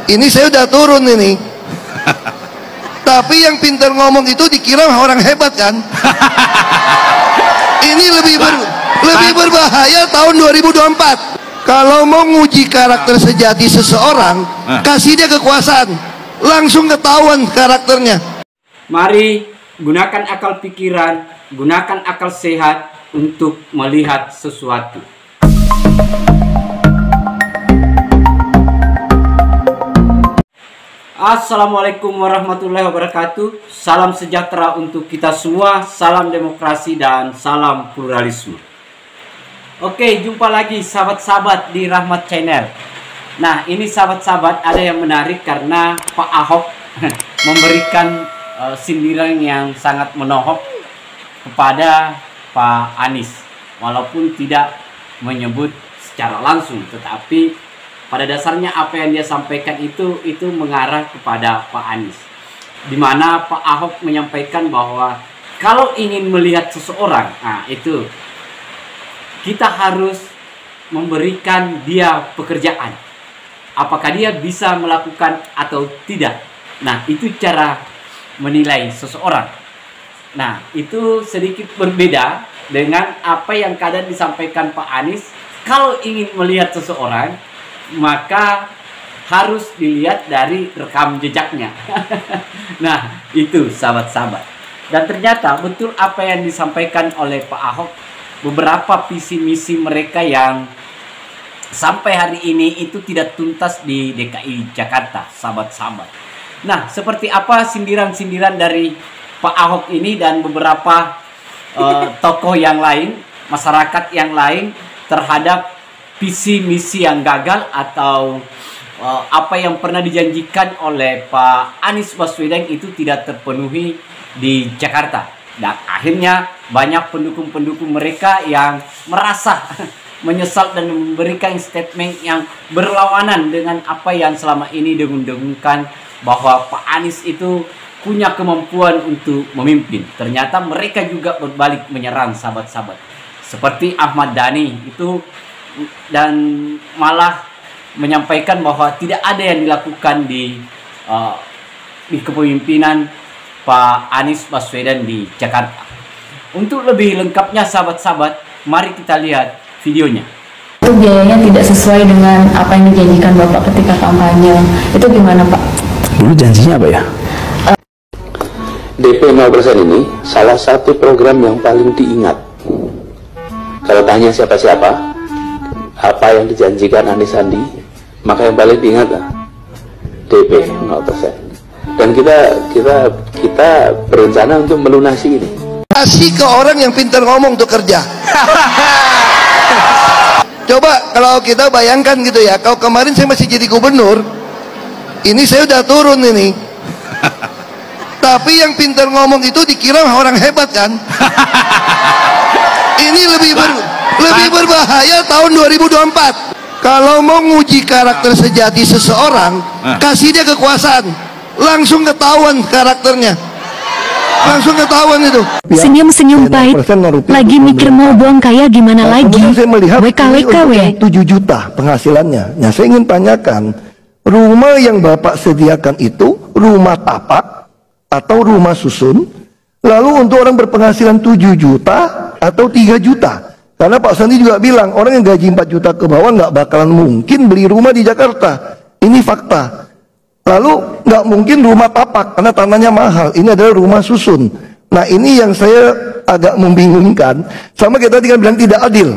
Ini saya udah turun ini. Tapi yang pintar ngomong itu dikira orang hebat kan? Ini lebih berbahaya tahun 2024. Kalau mau nguji karakter sejati seseorang, kasih dia kekuasaan, langsung ketahuan karakternya. Mari gunakan akal pikiran, gunakan akal sehat untuk melihat sesuatu. Assalamualaikum warahmatullahi wabarakatuh. Salam sejahtera untuk kita semua, salam demokrasi dan salam pluralisme. Oke, jumpa lagi sahabat-sahabat di Rahmat Channel. Nah, ini sahabat-sahabat ada yang menarik karena Pak Ahok memberikan sindiran yang sangat menohok kepada Pak Anies. Walaupun tidak menyebut secara langsung, tetapi pada dasarnya apa yang dia sampaikan itu mengarah kepada Pak Anies. Di mana Pak Ahok menyampaikan bahwa kalau ingin melihat seseorang, itu kita harus memberikan dia pekerjaan. Apakah dia bisa melakukan atau tidak. Nah, itu cara menilai seseorang. Nah, itu sedikit berbeda dengan apa yang kadang disampaikan Pak Anies. Kalau ingin melihat seseorang, maka harus dilihat dari rekam jejaknya. Nah, itu sahabat-sahabat. Dan ternyata betul apa yang disampaikan oleh Pak Ahok. Beberapa visi misi mereka yang sampai hari ini itu tidak tuntas di DKI Jakarta, sahabat-sahabat. Nah, seperti apa sindiran-sindiran dari Pak Ahok ini dan beberapa tokoh yang lain, masyarakat yang lain terhadap visi misi yang gagal atau apa yang pernah dijanjikan oleh Pak Anies Baswedan itu tidak terpenuhi di Jakarta. Dan akhirnya banyak pendukung-pendukung mereka yang merasa menyesal dan memberikan statement yang berlawanan dengan apa yang selama ini dengung-dengungkan bahwa Pak Anies itu punya kemampuan untuk memimpin. Ternyata mereka juga berbalik menyerang sahabat-sahabat. Seperti Ahmad Dhani itu, dan malah menyampaikan bahwa tidak ada yang dilakukan di kepemimpinan Pak Anies Baswedan di Jakarta. Untuk lebih lengkapnya sahabat-sahabat, mari kita lihat videonya. Itu biayanya tidak sesuai dengan apa yang dijanjikan Bapak ketika kampanye. Itu gimana Pak? Dulu janjinya apa ya? DP 0% ini salah satu program yang paling diingat. Kalau tanya siapa-siapa, apa yang dijanjikan Anies Sandi, maka yang paling diingat DP 0%. Dan kita berencana untuk melunasi ini. Kasih ke orang yang pintar ngomong untuk kerja. Coba kalau kita bayangkan gitu ya, kalau kemarin saya masih jadi gubernur, ini saya udah turun ini. Tapi yang pintar ngomong itu dikira orang hebat kan? Ini lebih berbahaya tahun 2024. Kalau mau nguji karakter sejati seseorang, kasih dia kekuasaan, langsung ketahuan karakternya, langsung ketahuan itu. Senyum-senyum pahit, lagi mikir mau buang kaya gimana lagi. Saya melihat WKWKW 7 juta penghasilannya. Nah, saya ingin tanyakan, rumah yang Bapak sediakan itu rumah tapak atau rumah susun? Lalu untuk orang berpenghasilan 7 juta atau 3 juta? Karena Pak Sandi juga bilang orang yang gaji 4 juta ke bawah nggak bakalan mungkin beli rumah di Jakarta. Ini fakta. Lalu nggak mungkin rumah tapak karena tanahnya mahal. Ini adalah rumah susun. Nah, ini yang saya agak membingungkan. Sama kita tadi kan bilang tidak adil.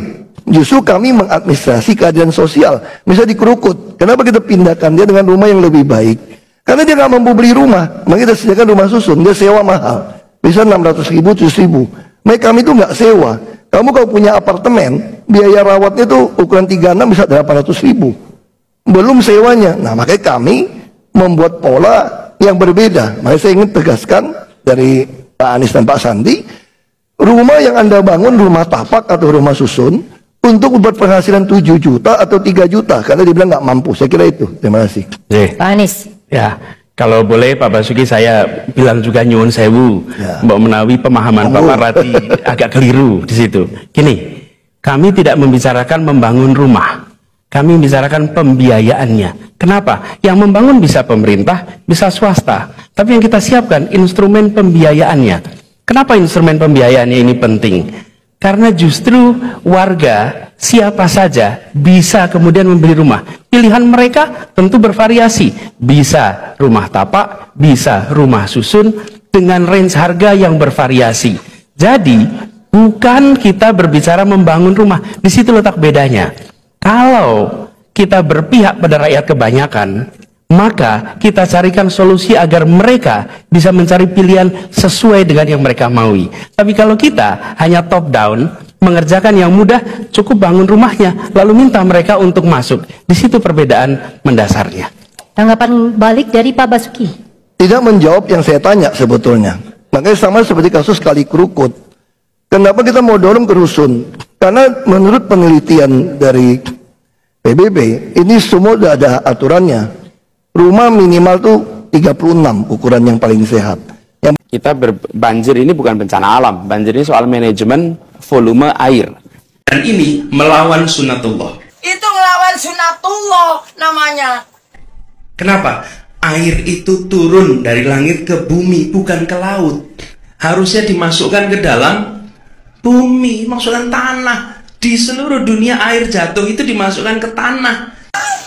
Justru kami mengadministrasi keadilan sosial. Misalnya di Kerukut, kenapa kita pindahkan dia dengan rumah yang lebih baik? Karena dia nggak mampu beli rumah, maka kita sediakan rumah susun. Dia sewa mahal, bisa 600.000, 700.000. Mereka kami itu nggak sewa. Kamu kalau punya apartemen, biaya rawatnya itu ukuran 36 bisa 800.000. Belum sewanya. Nah, makanya kami membuat pola yang berbeda. Makanya saya ingin tegaskan dari Pak Anies dan Pak Sandi, rumah yang Anda bangun rumah tapak atau rumah susun untuk membuat penghasilan 7 juta atau 3 juta karena dibilang nggak mampu. Saya kira itu. Terima kasih. Pak Anies. Ya, kalau boleh Pak Basuki saya bilang juga nyuwun sewu, Mbak Menawi pemahaman Pak Marati agak keliru di situ. Gini, kami tidak membicarakan membangun rumah, kami membicarakan pembiayaannya. Kenapa? Yang membangun bisa pemerintah, bisa swasta. Tapi yang kita siapkan instrumen pembiayaannya. Kenapa instrumen pembiayaannya ini penting? Karena justru warga siapa saja bisa kemudian membeli rumah. Pilihan mereka tentu bervariasi. Bisa rumah tapak, bisa rumah susun dengan range harga yang bervariasi. Jadi bukan kita berbicara membangun rumah. Di situ letak bedanya. Kalau kita berpihak pada rakyat kebanyakan, maka kita carikan solusi agar mereka bisa mencari pilihan sesuai dengan yang mereka maui. Tapi kalau kita hanya top down, mengerjakan yang mudah, cukup bangun rumahnya, lalu minta mereka untuk masuk. Di situ perbedaan mendasarnya. Tanggapan balik dari Pak Basuki. Tidak menjawab yang saya tanya sebetulnya. Makanya sama seperti kasus Kali Kerukut. Kenapa kita mau dorong ke rusun? Karena menurut penelitian dari PBB, ini semua sudah ada aturannya. Rumah minimal tuh 36 ukuran yang paling sehat. Kita banjir ini bukan bencana alam. Banjir ini soal manajemen volume air. Dan ini melawan sunatullah. Itu melawan sunatullah namanya. Kenapa? Air itu turun dari langit ke bumi, bukan ke laut. Harusnya dimasukkan ke dalam bumi, masukkan tanah. Di seluruh dunia air jatuh itu dimasukkan ke tanah.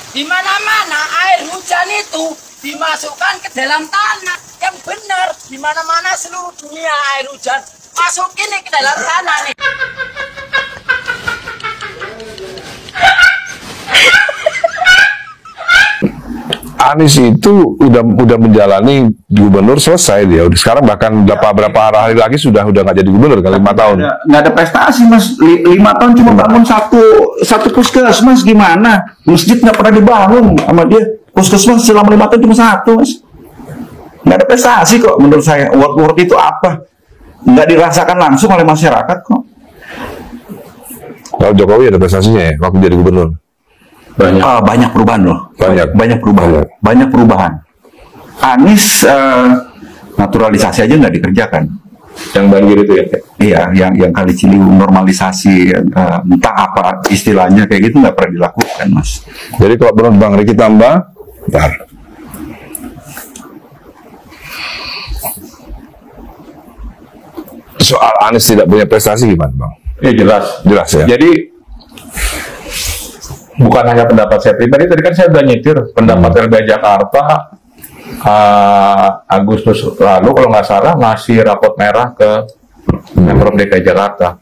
Di mana-mana air hujan itu dimasukkan ke dalam tanah. Yang benar, di mana-mana seluruh dunia air hujan masukin nih ke dalam tanah nih. Anies itu udah menjalani gubernur selesai dia. Sekarang bahkan berapa hari lagi sudah nggak jadi gubernur kan 5 tahun. Nggak ada prestasi mas. 5 tahun cuma bangun satu puskesmas, gimana? Masjid nggak pernah dibangun sama dia. Puskesmas selama 5 tahun cuma 1 mas. Nggak ada prestasi kok menurut saya. Word itu apa? Nggak dirasakan langsung oleh masyarakat kok. Kalau Jokowi ada prestasinya ya waktu jadi gubernur. Banyak perubahan loh. Banyak perubahan. Anies naturalisasi aja nggak dikerjakan. Yang banjir itu ya? Iya, yang Kali Ciliwung normalisasi, entah apa istilahnya kayak gitu nggak pernah dilakukan mas. Jadi kalau menurut Bang Riki tambah, bentar. Soal Anies tidak punya prestasi gimana Bang? Ya jelas ya. Jadi bukan hanya pendapat saya pribadi, tadi kan saya udah nyetir pendapat LBH Jakarta Agustus lalu kalau nggak salah ngasih rapot merah ke Pemprov DKI Jakarta.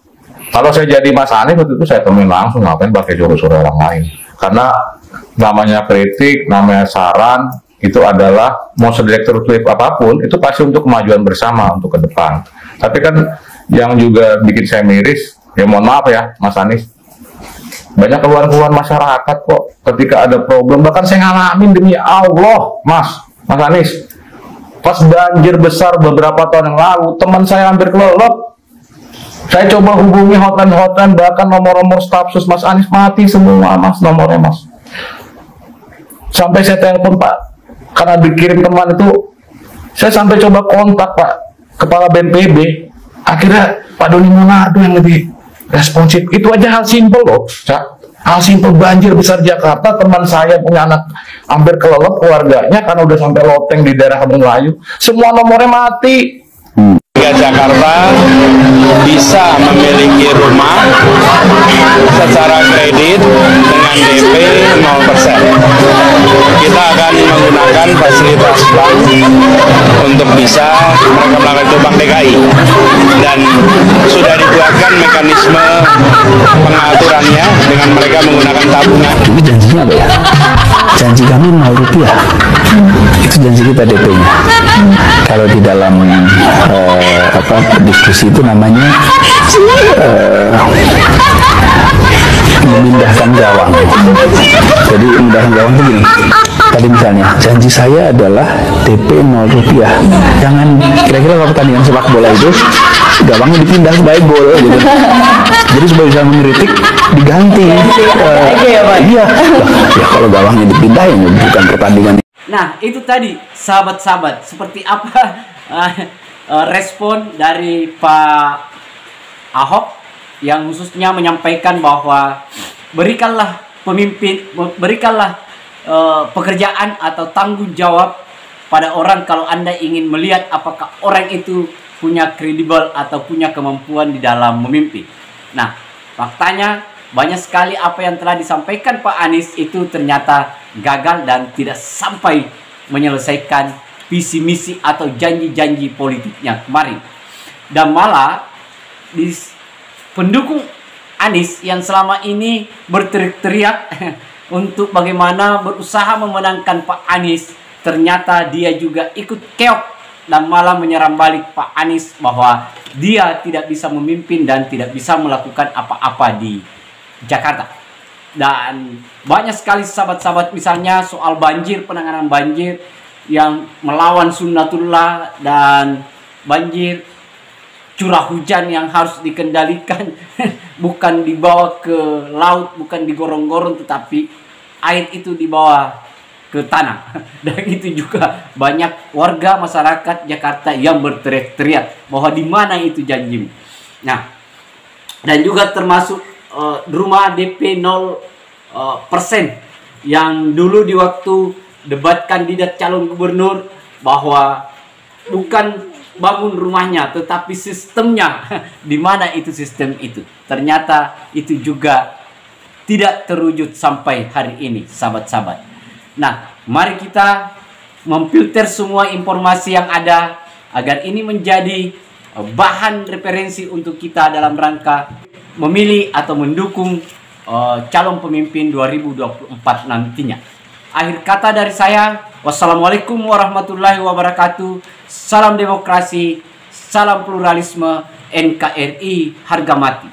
Kalau saya jadi Mas Anies waktu itu saya temuin langsung, ngapain pakai suruh-suruh orang lain? Karena namanya kritik, namanya saran itu adalah mau sedestruktif apapun itu pasti untuk kemajuan bersama untuk ke depan. Tapi kan yang juga bikin saya miris, ya mohon maaf ya Mas Anies, banyak keluhan-keluhan masyarakat kok ketika ada problem. Bahkan saya ngalamin demi Allah, Mas Anies. Pas banjir besar beberapa tahun yang lalu, teman saya hampir kelelep. Saya coba hubungi hotline, bahkan nomor-nomor stafsus Mas Anies mati semua, Mas, nomornya, Mas. Sampai saya telepon, Pak, karena dikirim teman itu, saya sampai coba kontak, Pak, Kepala BNPB. Akhirnya Pak Doni Monardo yang lebih responsif. Itu aja hal simpel loh, Cak. Hal simpel banjir besar Jakarta, teman saya punya anak hampir kelelep keluarganya karena udah sampai loteng di daerah Kampung Melayu. Semua nomornya mati. Jakarta bisa memiliki rumah secara kredit dengan DP 0%. Kita akan menggunakan fasilitas bank untuk bisa mereka melakukan itu Bank DKI, dan sudah dibuatkan mekanisme pengaturannya dengan mereka menggunakan tabungan. Itu janjinya apa ya? Janji kami 0 rupiah. Itu janji kita DP-nya. Kalau di dalam diskusi itu namanya memindahkan gawang. Jadi memindahkan gawang itu gini. Tadi misalnya janji saya adalah DP 0 rupiah. Jangan kira-kira kalau pertandingan sepak bola itu gawangnya dipindah supaya gol gitu. Jadi supaya bisa mengkritik diganti. Iya. Ya kalau gawangnya dipindah ya bukan pertandingan. Nah, itu tadi sahabat-sahabat, seperti apa respon dari Pak Ahok yang khususnya menyampaikan bahwa berikanlah pekerjaan atau tanggung jawab pada orang kalau Anda ingin melihat apakah orang itu punya kredibel atau punya kemampuan di dalam memimpin. Nah, faktanya banyak sekali apa yang telah disampaikan Pak Anies itu ternyata gagal dan tidak sampai menyelesaikan visi misi atau janji-janji politiknya kemarin. Dan malah di pendukung Anies yang selama ini berteriak-teriak untuk bagaimana berusaha memenangkan Pak Anies, ternyata dia juga ikut keok dan malah menyerang balik Pak Anies bahwa dia tidak bisa memimpin dan tidak bisa melakukan apa-apa di Jakarta. Dan banyak sekali sahabat-sahabat misalnya soal banjir, penanganan banjir yang melawan sunnatullah dan banjir curah hujan yang harus dikendalikan bukan dibawa ke laut, bukan digorong-gorong, tetapi air itu dibawa ke tanah. Dan itu juga banyak warga masyarakat Jakarta yang berteriak-teriak bahwa di mana itu janjimu. Nah, dan juga termasuk rumah DP 0% yang dulu di waktu debat kandidat calon gubernur bahwa bukan bangun rumahnya tetapi sistemnya. Di mana itu sistem itu? Ternyata itu juga tidak terwujud sampai hari ini, sahabat-sahabat. Nah, mari kita memfilter semua informasi yang ada agar ini menjadi bahan referensi untuk kita dalam rangka memilih atau mendukung calon pemimpin 2024 nantinya. Akhir kata dari saya, wassalamualaikum warahmatullahi wabarakatuh. Salam demokrasi, salam pluralisme, NKRI harga mati.